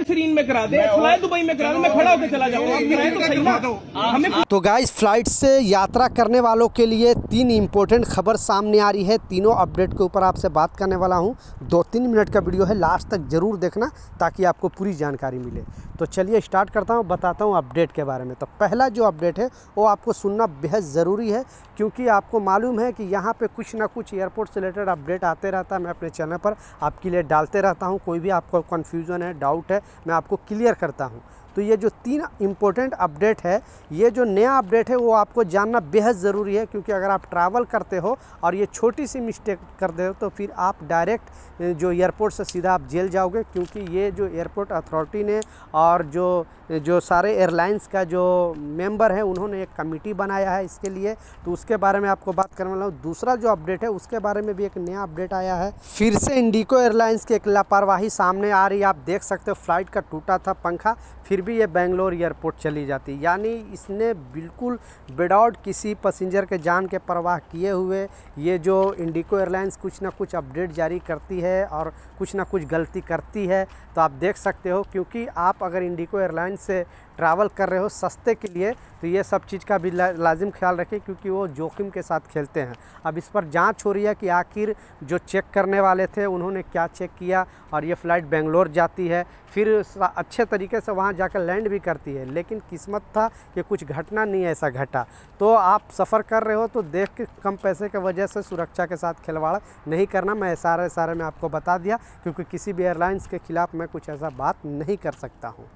Serine में करा दे, fly Dubai में करा दे, मैं खड़ा होकर चला जाऊंगा। किराए तो सही ना हमें। तो गाइस, फ्लाइट से यात्रा करने वालों के लिए 3 इम्पोर्टेंट खबर सामने आ रही है। तीनों अपडेट के ऊपर आपसे बात करने वाला हूं। 2-3 मिनट का वीडियो है, लास्ट तक ज़रूर देखना ताकि आपको पूरी जानकारी मिले। तो चलिए स्टार्ट करता हूं, बताता हूं अपडेट के बारे में। तो पहला जो अपडेट है वो आपको सुनना बेहद ज़रूरी है, क्योंकि आपको मालूम है कि यहाँ पे कुछ ना कुछ एयरपोर्ट से रिलेटेड अपडेट आते रहता है। मैं अपने चैनल पर आपके लिए डालते रहता हूँ। कोई भी आपको कन्फ्यूज़न है, डाउट है, मैं आपको क्लियर करता हूँ। तो ये जो 3 इम्पोर्टेंट अपडेट है, ये जो नया अपडेट है वो आपको जानना बेहद ज़रूरी है, क्योंकि अगर आप ट्रैवल करते हो और ये छोटी सी मिस्टेक कर दे हो तो फिर आप डायरेक्ट जो एयरपोर्ट से सीधा आप जेल जाओगे। क्योंकि ये जो एयरपोर्ट अथॉरिटी ने और जो सारे एयरलाइंस का जो मेंबर है उन्होंने एक कमेटी बनाया है इसके लिए। तो उसके बारे में आपको बात करने वाला हूँ। दूसरा जो अपडेट है उसके बारे में भी एक नया अपडेट आया है। फिर से इंडिगो एयरलाइंस की एक लापरवाही सामने आ रही है। आप देख सकते हो फ्लाइट का टूटा था पंखा, फिर भी ये बेंगलोर एयरपोर्ट चली जाती। यानी इसने बिल्कुल विदाउट किसी पैसेंजर के जान के परवाह किए हुए ये जो इंडिगो एयरलाइंस कुछ ना कुछ अपडेट जारी करती है और कुछ ना कुछ गलती करती है। तो आप देख सकते हो, क्योंकि आप अगर इंडिगो एयरलाइंस से ट्रैवल कर रहे हो सस्ते के लिए तो ये सब चीज़ का भी लाजिम ख्याल रखें, क्योंकि वो जोखिम के साथ खेलते हैं। अब इस पर जांच हो रही है कि आखिर जो चेक करने वाले थे उन्होंने क्या चेक किया और ये फ़्लाइट बेंगलोर जाती है, फिर अच्छे तरीके से वहाँ जाकर लैंड भी करती है। लेकिन किस्मत था कि कुछ घटना नहीं ऐसा घटा। तो आप सफ़र कर रहे हो तो देख के कम पैसे की वजह से सुरक्षा के साथ खिलवाड़ नहीं करना। मैं सारे में आपको बता दिया, क्योंकि किसी भी एयरलाइंस के ख़िलाफ़ मैं कुछ ऐसा बात नहीं कर सकता हूँ।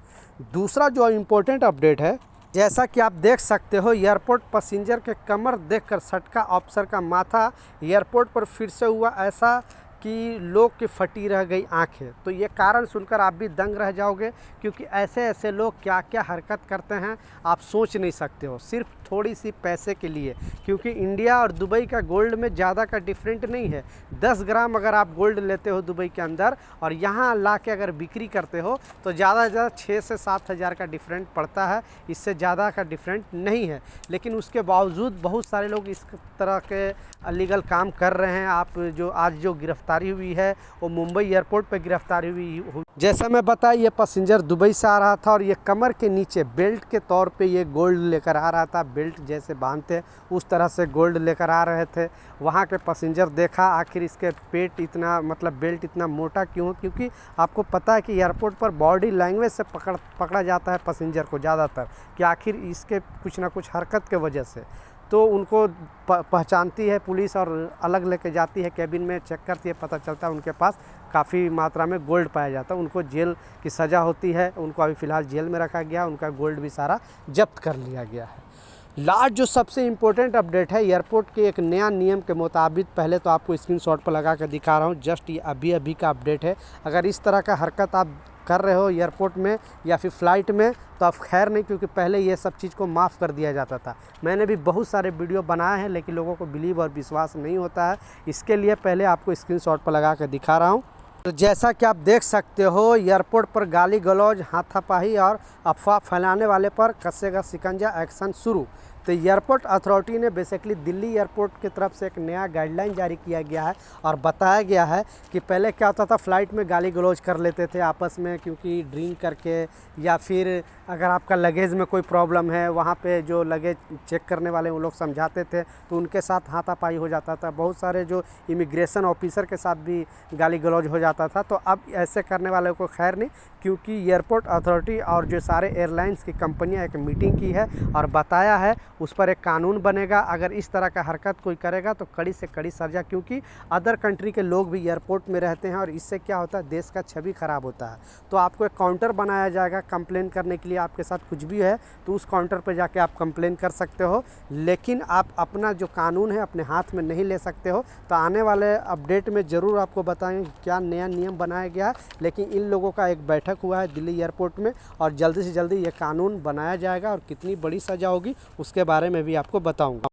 दूसरा जो इम्पोर्टेंट अपडेट है, जैसा कि आप देख सकते हो, एयरपोर्ट पैसेंजर के कमर देखकर सटका अफसर का माथा। एयरपोर्ट पर फिर से हुआ ऐसा कि लोग की फटी रह गई आंखें। तो ये कारण सुनकर आप भी दंग रह जाओगे, क्योंकि ऐसे लोग क्या क्या हरकत करते हैं आप सोच नहीं सकते हो, सिर्फ थोड़ी सी पैसे के लिए। क्योंकि इंडिया और दुबई का गोल्ड में ज़्यादा का डिफरेंट नहीं है। 10 ग्राम अगर आप गोल्ड लेते हो दुबई के अंदर और यहाँ ला के अगर बिक्री करते हो तो ज़्यादा से ज़्यादा 6 से 7 हज़ार का डिफरेंट पड़ता है, इससे ज़्यादा का डिफरेंट नहीं है। लेकिन उसके बावजूद बहुत सारे लोग इस तरह के अलीगल काम कर रहे हैं। आप जो आज जो गिरफ्तारी हुई है वो मुंबई एयरपोर्ट पर गिरफ्तारी हुई। जैसा मैं बताया, ये पैसेंजर दुबई से आ रहा था और ये कमर के नीचे बेल्ट के तौर पे ये गोल्ड लेकर आ रहा था। बेल्ट जैसे बांधते उस तरह से गोल्ड लेकर आ रहे थे। वहाँ के पैसेंजर देखा आखिर इसके पेट इतना, मतलब बेल्ट इतना मोटा क्यों? क्योंकि आपको पता है कि एयरपोर्ट पर बॉडी लैंग्वेज से पकड़ा जाता है पैसेंजर को ज़्यादातर, कि आखिर इसके कुछ ना कुछ हरकत के वजह से। तो उनको पहचानती है पुलिस और अलग लेके जाती है, कैबिन में चेक करती है, पता चलता है उनके पास काफ़ी मात्रा में गोल्ड पाया जाता है। उनको जेल की सज़ा होती है। उनको अभी फ़िलहाल जेल में रखा गया, उनका गोल्ड भी सारा जब्त कर लिया गया है। लास्ट जो सबसे इम्पोर्टेंट अपडेट है, एयरपोर्ट के एक नया नियम के मुताबिक, पहले तो आपको स्क्रीनशॉट पर लगा कर दिखा रहा हूँ, जस्ट ये अभी का अपडेट है। अगर इस तरह का हरकत आप कर रहे हो एयरपोर्ट में या फिर फ़्लाइट में तो आप खैर नहीं, क्योंकि पहले ये सब चीज़ को माफ़ कर दिया जाता था। मैंने भी बहुत सारे वीडियो बनाए हैं, लेकिन लोगों को बिलीव और विश्वास नहीं होता है। इसके लिए पहले आपको स्क्रीनशॉट पर लगा कर दिखा रहा हूँ। तो जैसा कि आप देख सकते हो, एयरपोर्ट पर गाली गलौज, हाथापाई और अफवाह फैलाने वाले पर कसेगा शिकंजा, एक्शन शुरू। तो एयरपोर्ट अथॉरिटी ने बेसिकली दिल्ली एयरपोर्ट की तरफ से एक नया गाइडलाइन जारी किया गया है और बताया गया है कि पहले क्या होता था, फ़्लाइट में गाली गलौज कर लेते थे आपस में, क्योंकि ड्रिंक करके, या फिर अगर आपका लगेज में कोई प्रॉब्लम है, वहाँ पे जो लगेज चेक करने वाले वो लोग समझाते थे तो उनके साथ हाथापाई हो जाता था। बहुत सारे जो इमिग्रेशन ऑफिसर के साथ भी गाली गलौज हो जाता था। तो अब ऐसे करने वाले को खैर नहीं, क्योंकि एयरपोर्ट अथॉरिटी और जो सारे एयरलाइंस की कंपनियां एक मीटिंग की है और बताया है उस पर एक कानून बनेगा। अगर इस तरह का हरकत कोई करेगा तो कड़ी से कड़ी सज़ा, क्योंकि अदर कंट्री के लोग भी एयरपोर्ट में रहते हैं और इससे क्या होता है, देश का छवि ख़राब होता है। तो आपको एक काउंटर बनाया जाएगा कंप्लेन करने के लिए। आपके साथ कुछ भी है तो उस काउंटर पर जाके आप कंप्लेन कर सकते हो, लेकिन आप अपना जो कानून है अपने हाथ में नहीं ले सकते हो। तो आने वाले अपडेट में ज़रूर आपको बताएंगे क्या नया नियम बनाया गया। लेकिन इन लोगों का एक बैठक हुआ है दिल्ली एयरपोर्ट में और जल्दी से जल्दी ये कानून बनाया जाएगा और कितनी बड़ी सज़ा होगी उसके बारे में भी आपको बताऊंगा।